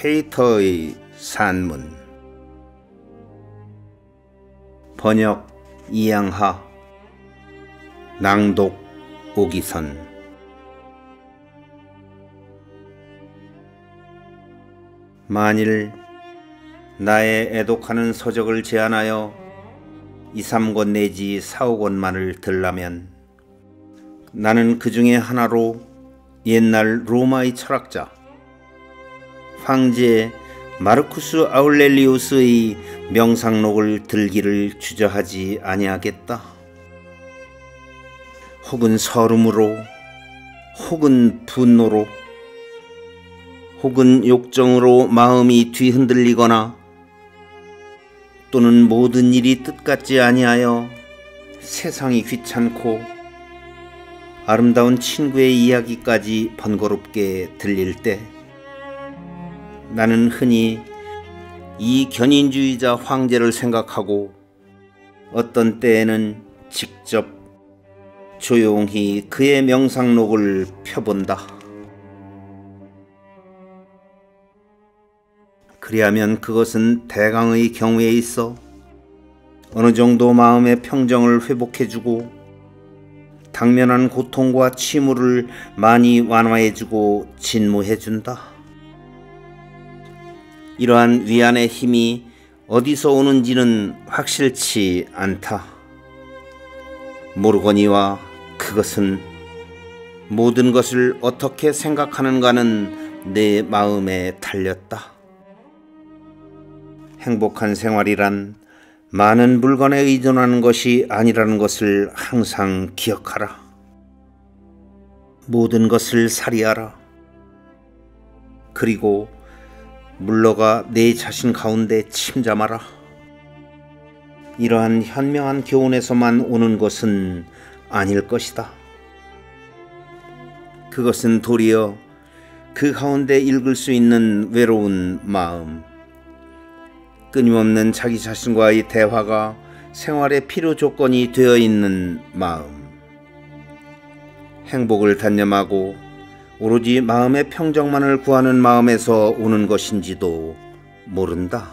페이터의 산문. 번역 이양하. 낭독 오기선. 만일 나의 애독하는 서적을 제안하여 2~3권 내지 4~5권만을 들라면 나는 그 중에 하나로 옛날 로마의 철학자 황제 마르쿠스 아울렐리우스의 명상록을 들기를 주저하지 아니하겠다. 혹은 서름으로, 혹은 분노로, 혹은 욕정으로 마음이 뒤흔들리거나 또는 모든 일이 뜻같지 아니하여 세상이 귀찮고 아름다운 친구의 이야기까지 번거롭게 들릴 때 나는 흔히 이 견인주의자 황제를 생각하고 어떤 때에는 직접 조용히 그의 명상록을 펴본다. 그리하면 그것은 대강의 경우에 있어 어느 정도 마음의 평정을 회복해주고 당면한 고통과 침울을 많이 완화해주고 진무해준다. 이러한 위안의 힘이 어디서 오는지는 확실치 않다. 모르거니와 그것은 모든 것을 어떻게 생각하는가는 내 마음에 달렸다. 행복한 생활이란 많은 물건에 의존하는 것이 아니라는 것을 항상 기억하라. 모든 것을 살이하라. 그리고 물러가 내 자신 가운데 침잠하라. 이러한 현명한 교훈에서만 오는 것은 아닐 것이다. 그것은 도리어 그 가운데 읽을 수 있는 외로운 마음, 끊임없는 자기 자신과의 대화가 생활의 필요 조건이 되어 있는 마음, 행복을 단념하고 오로지 마음의 평정만을 구하는 마음에서 오는 것인지도 모른다.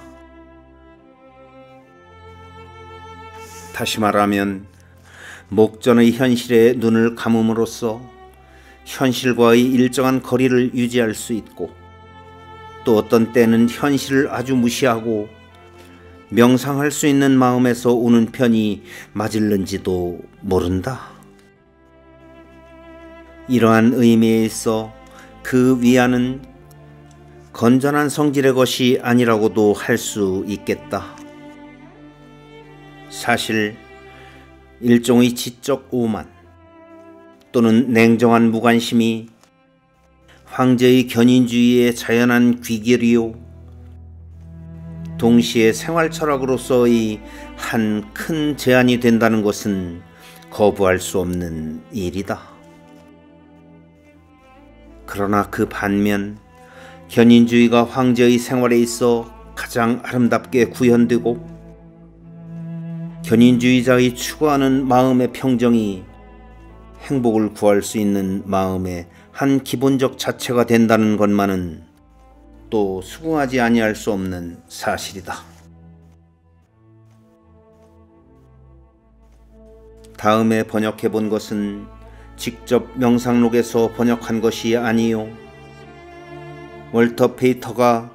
다시 말하면 목전의 현실에 눈을 감음으로써 현실과의 일정한 거리를 유지할 수 있고 또 어떤 때는 현실을 아주 무시하고 명상할 수 있는 마음에서 오는 편이 맞을는지도 모른다. 이러한 의미에 있어 그 위안은 건전한 성질의 것이 아니라고도 할 수 있겠다. 사실 일종의 지적 오만 또는 냉정한 무관심이 황제의 견인주의의 자연한 귀결이요 동시에 생활 철학으로서의 한 큰 제안이 된다는 것은 거부할 수 없는 일이다. 그러나 그 반면 견인주의가 황제의 생활에 있어 가장 아름답게 구현되고 견인주의자의 추구하는 마음의 평정이 행복을 구할 수 있는 마음의 한 기본적 자체가 된다는 것만은 또 수긍하지 아니할 수 없는 사실이다. 다음에 번역해 본 것은 직접 명상록에서 번역한 것이 아니요 월터 페이터가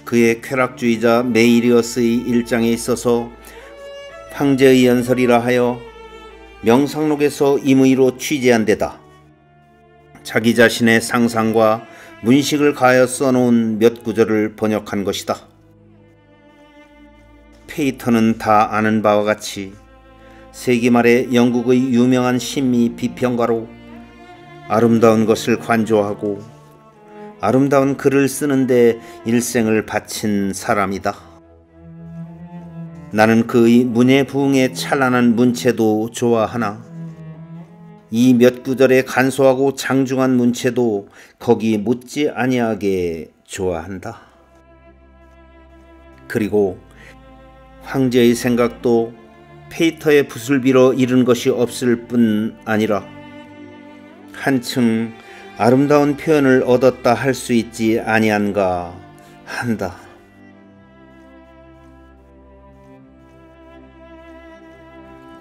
그의 쾌락주의자 메이리어스의 일장에 있어서 황제의 연설이라 하여 명상록에서 임의로 취재한 데다 자기 자신의 상상과 문식을 가하여 써놓은 몇 구절을 번역한 것이다. 페이터는 다 아는 바와 같이 세기 말에 영국의 유명한 심리 비평가로 아름다운 것을 관조하고 아름다운 글을 쓰는데 일생을 바친 사람이다. 나는 그의 문예부흥의 찬란한 문체도 좋아하나 이 몇 구절의 간소하고 장중한 문체도 거기 묻지 아니하게 좋아한다. 그리고 황제의 생각도 페이터의 붓을 빌어 이룬 것이 없을 뿐 아니라 한층 아름다운 표현을 얻었다 할 수 있지 아니한가 한다.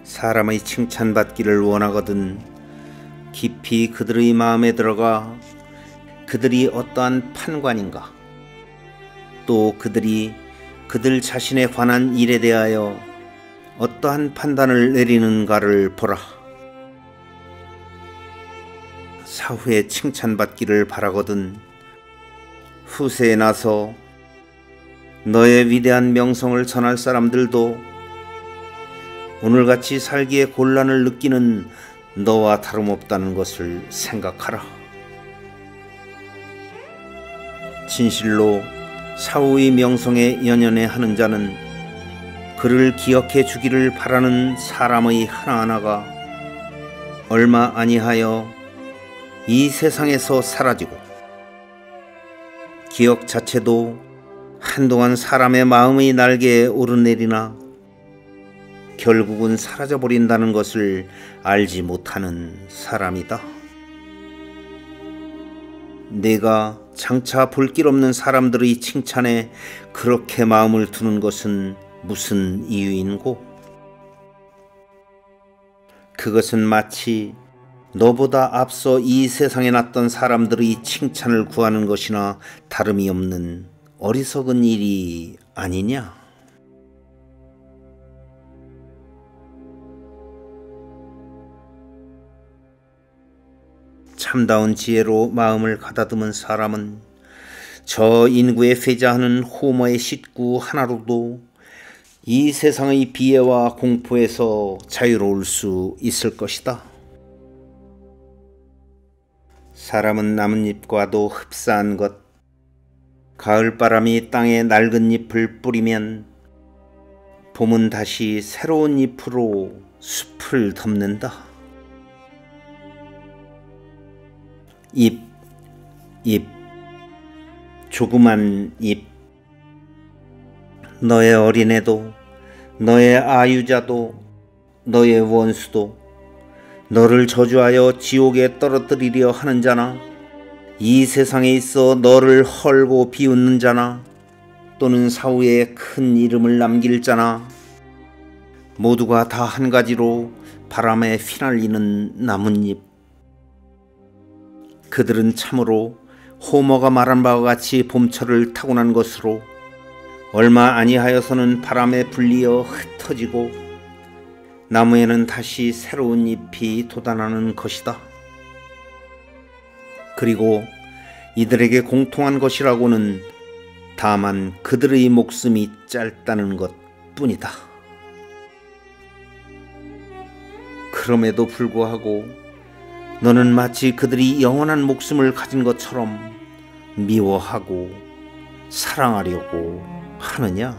사람의 칭찬받기를 원하거든 깊이 그들의 마음에 들어가 그들이 어떠한 판관인가, 또 그들이 그들 자신에 관한 일에 대하여 어떠한 판단을 내리는가를 보라. 사후에 칭찬받기를 바라거든 후세에 나서 너의 위대한 명성을 전할 사람들도 오늘같이 살기에 곤란을 느끼는 너와 다름없다는 것을 생각하라. 진실로 사후의 명성에 연연해 하는 자는 그를 기억해 주기를 바라는 사람의 하나하나가 얼마 아니하여 이 세상에서 사라지고 기억 자체도 한동안 사람의 마음의 날개에 오르내리나 결국은 사라져버린다는 것을 알지 못하는 사람이다. 내가 장차 볼 길 없는 사람들의 칭찬에 그렇게 마음을 두는 것은 무슨 이유인고? 그것은 마치 너보다 앞서 이 세상에 났던 사람들의 칭찬을 구하는 것이나 다름이 없는 어리석은 일이 아니냐? 참다운 지혜로 마음을 가다듬은 사람은 저 인구에 회자하는 호머의 식구 하나로도 이 세상의 비애와 공포에서 자유로울 수 있을 것이다. 사람은 나뭇잎과도 흡사한 것, 가을바람이 땅에 낡은 잎을 뿌리면 봄은 다시 새로운 잎으로 숲을 덮는다. 잎, 조그만 잎. 너의 어린애도, 너의 아유자도, 너의 원수도 너를 저주하여 지옥에 떨어뜨리려 하는 자나, 이 세상에 있어 너를 헐고 비웃는 자나, 또는 사후에 큰 이름을 남길 자나, 모두가 다 한 가지로 바람에 휘날리는 나뭇잎. 그들은 참으로 호머가 말한 바와 같이 봄철을 타고난 것으로 얼마 아니하여서는 바람에 불리어 흩어지고 나무에는 다시 새로운 잎이 돋아나는 것이다. 그리고 이들에게 공통한 것이라고는 다만 그들의 목숨이 짧다는 것뿐이다. 그럼에도 불구하고 너는 마치 그들이 영원한 목숨을 가진 것처럼 미워하고 사랑하려고 하느냐?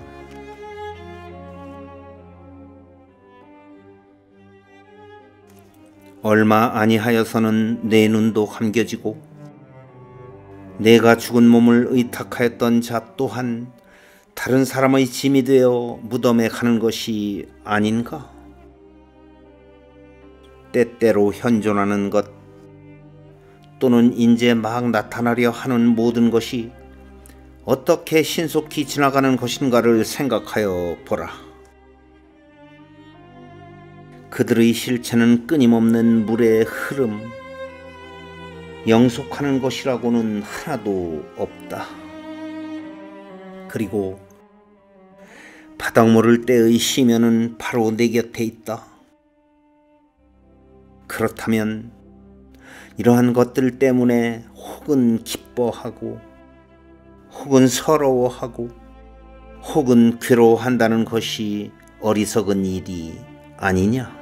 얼마 아니하여서는 내 눈도 감겨지고 내가 죽은 몸을 의탁하였던 자 또한 다른 사람의 짐이 되어 무덤에 가는 것이 아닌가? 때때로 현존하는 것 또는 인제 막 나타나려 하는 모든 것이 어떻게 신속히 지나가는 것인가를 생각하여 보라. 그들의 실체는 끊임없는 물의 흐름, 영속하는 것이라고는 하나도 없다. 그리고 바닥 모를 때의 심연은 바로 내 곁에 있다. 그렇다면 이러한 것들 때문에 혹은 기뻐하고 혹은 서러워하고 혹은 괴로워한다는 것이 어리석은 일이 아니냐?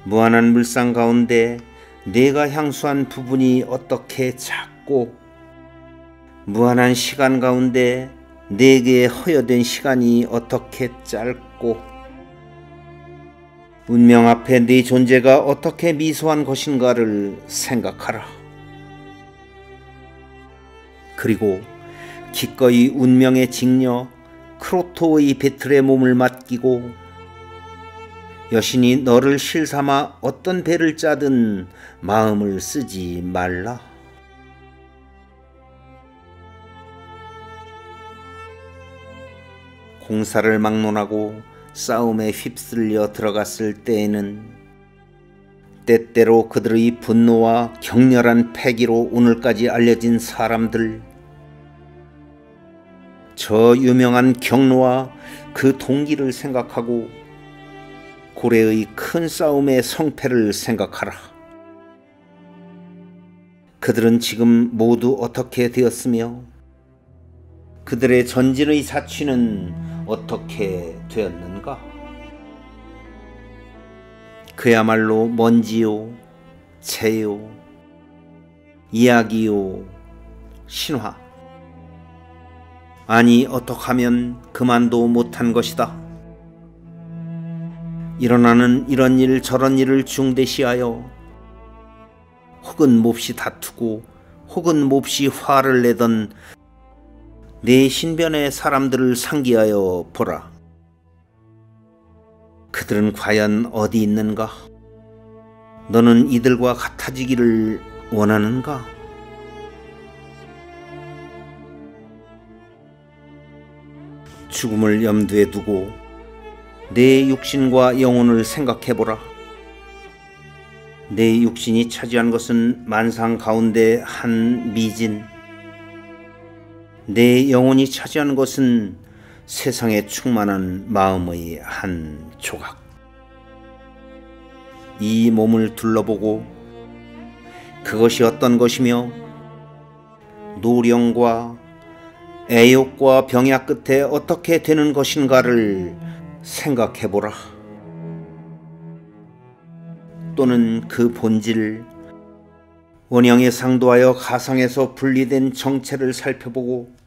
무한한 물상 가운데 내가 향수한 부분이 어떻게 작고 무한한 시간 가운데 내게 허여된 시간이 어떻게 짧고 운명 앞에 네 존재가 어떻게 미소한 것인가를 생각하라. 그리고 기꺼이 운명의 직녀 크로토의 배틀에 몸을 맡기고 여신이 너를 실삼아 어떤 배를 짜든 마음을 쓰지 말라. 공사를 막론하고 싸움에 휩쓸려 들어갔을 때에는 때때로 그들의 분노와 격렬한 패기로 오늘까지 알려진 사람들, 저 유명한 경로와 그 동기를 생각하고 고래의 큰 싸움의 성패를 생각하라. 그들은 지금 모두 어떻게 되었으며 그들의 전진의 사취는 어떻게 되었는가? 그야말로 먼지요, 재요, 이야기요, 신화. 아니 어떡하면 그만도 못한 것이다. 일어나는 이런 일 저런 일을 중대시하여 혹은 몹시 다투고 혹은 몹시 화를 내던 내 신변의 사람들을 상기하여 보라. 그들은 과연 어디 있는가? 너는 이들과 같아지기를 원하는가? 죽음을 염두에 두고 내 육신과 영혼을 생각해보라. 내 육신이 차지한 것은 만상 가운데 한 미진, 내 영혼이 차지한 것은 세상에 충만한 마음의 한 조각. 이 몸을 둘러보고 그것이 어떤 것이며 노령과 애욕과 병약 끝에 어떻게 되는 것인가를 생각해보라. 또는 그 본질, 원형에 상도하여 가상에서 분리된 정체를 살펴보고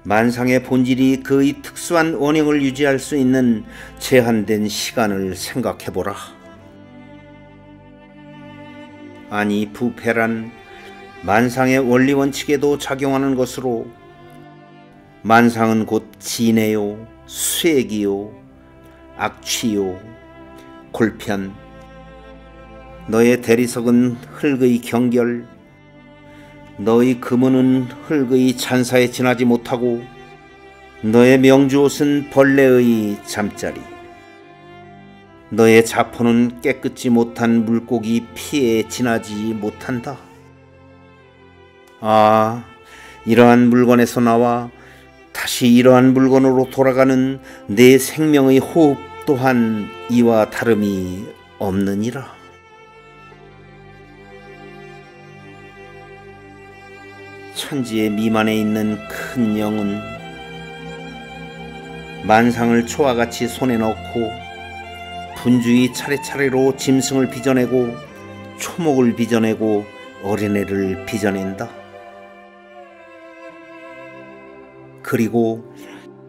만상의 본질이 그의 특수한 원형을 유지할 수 있는 제한된 시간을 생각해보라. 아니 부패란 만상의 원리 원칙에도 작용하는 것으로 만상은 곧 진해요, 수액이요, 악취요, 골편. 너의 대리석은 흙의 경결, 너의 금은은 흙의 잔사에 지나지 못하고 너의 명주옷은 벌레의 잠자리, 너의 자포는 깨끗지 못한 물고기 피에 지나지 못한다. 아, 이러한 물건에서 나와 다시 이러한 물건으로 돌아가는 내 생명의 호흡 또한 이와 다름이 없느니라. 천지의 미만에 있는 큰 영은 만상을 초와 같이 손에 넣고 분주히 차례차례로 짐승을 빚어내고 초목을 빚어내고 어린애를 빚어낸다. 그리고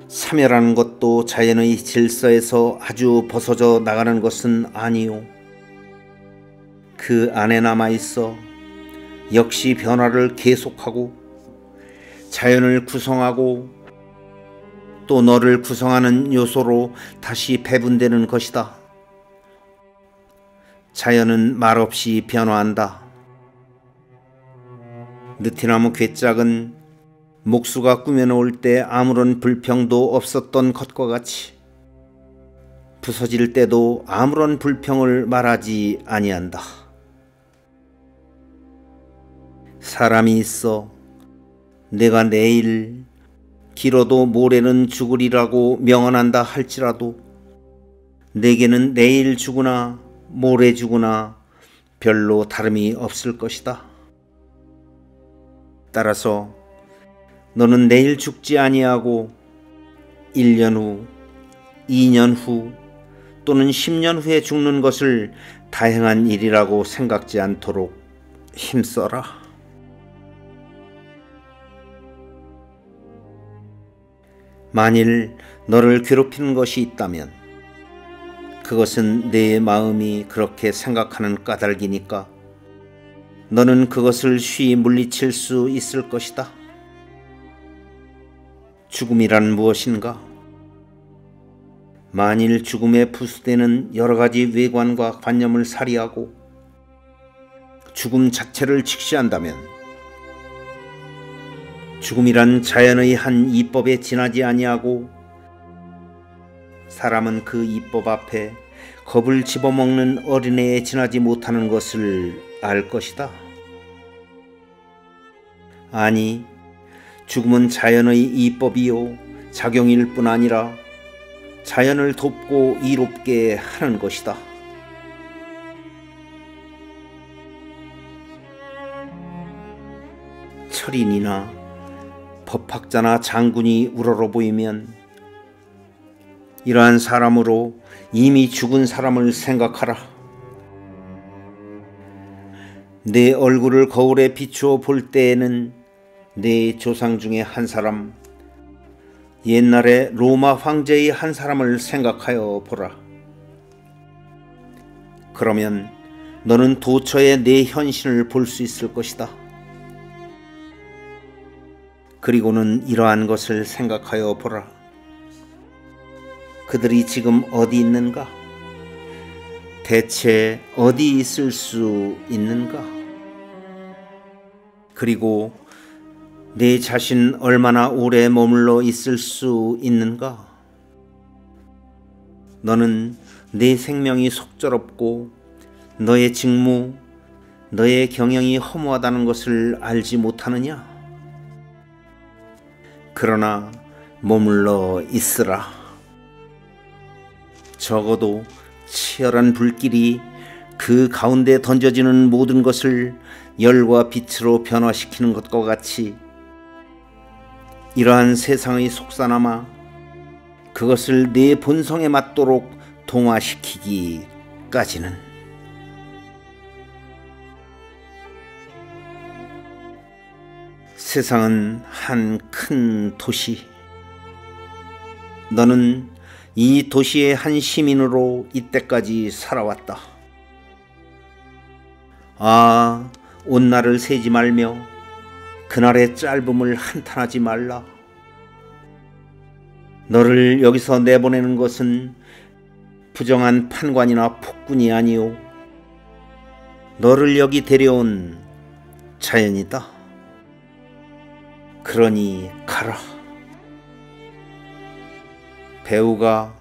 사멸하는 것도 자연의 질서에서 아주 벗어져 나가는 것은 아니요. 그 안에 남아있어 역시 변화를 계속하고 자연을 구성하고 또 너를 구성하는 요소로 다시 배분되는 것이다. 자연은 말없이 변화한다. 느티나무 괴짝은 목수가 꾸며놓을 때 아무런 불평도 없었던 것과 같이 부서질 때도 아무런 불평을 말하지 아니한다. 사람이 있어 내가 내일 길어도 모레는 죽으리라고 명언한다 할지라도 내게는 내일 죽으나 모레 죽으나 별로 다름이 없을 것이다. 따라서 너는 내일 죽지 아니하고 1년 후, 2년 후 또는 10년 후에 죽는 것을 다행한 일이라고 생각지 않도록 힘써라. 만일 너를 괴롭히는 것이 있다면 그것은 내 마음이 그렇게 생각하는 까닭이니까 너는 그것을 쉬이 물리칠 수 있을 것이다. 죽음이란 무엇인가? 만일 죽음에 부수되는 여러 가지 외관과 관념을 살이하고 죽음 자체를 직시한다면 죽음이란 자연의 한 이법에 지나지 아니하고 사람은 그 이법 앞에 겁을 집어먹는 어린애에 지나지 못하는 것을 알 것이다. 아니, 죽음은 자연의 이법이요 작용일 뿐 아니라 자연을 돕고 이롭게 하는 것이다. 철인이나 법학자나 장군이 우러러 보이면 이러한 사람으로 이미 죽은 사람을 생각하라. 내 얼굴을 거울에 비추어 볼 때에는 내 조상 중에 한 사람, 옛날에 로마 황제의 한 사람을 생각하여 보라. 그러면 너는 도처에 내 현신을 볼 수 있을 것이다. 그리고는 이러한 것을 생각하여 보라. 그들이 지금 어디 있는가? 대체 어디 있을 수 있는가? 그리고 내 자신 얼마나 오래 머물러 있을 수 있는가? 너는 내 생명이 속절없고 너의 직무, 너의 경영이 허무하다는 것을 알지 못하느냐? 그러나 머물러 있으라. 적어도 치열한 불길이 그 가운데 던져지는 모든 것을 열과 빛으로 변화시키는 것과 같이 이러한 세상의 속사나마 그것을 내 본성에 맞도록 동화시키기까지는. 세상은 한 큰 도시. 너는 이 도시의 한 시민으로 이때까지 살아왔다. 아, 온날을 세지 말며 그날의 짧음을 한탄하지 말라. 너를 여기서 내보내는 것은 부정한 판관이나 폭군이 아니오. 너를 여기 데려온 자연이다. 그러니 가라. 배우가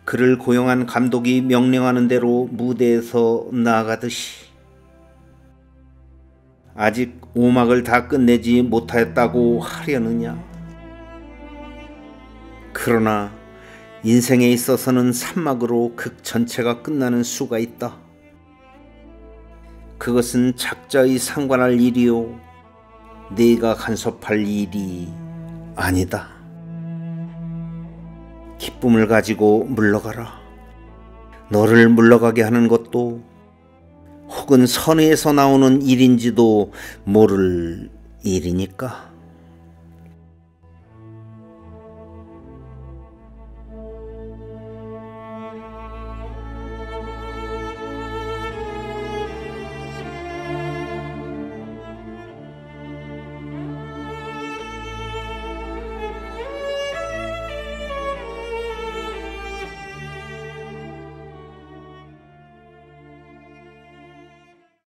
그를 고용한 감독이 명령하는 대로 무대에서 나아가듯이 아직 5막을 다 끝내지 못하였다고 하려느냐? 그러나 인생에 있어서는 3막으로 극 전체가 끝나는 수가 있다. 그것은 작자의 상관할 일이요 네가 간섭할 일이 아니다. 기쁨을 가지고 물러가라. 너를 물러가게 하는 것도 혹은 선의에서 나오는 일인지도 모를 일이니까.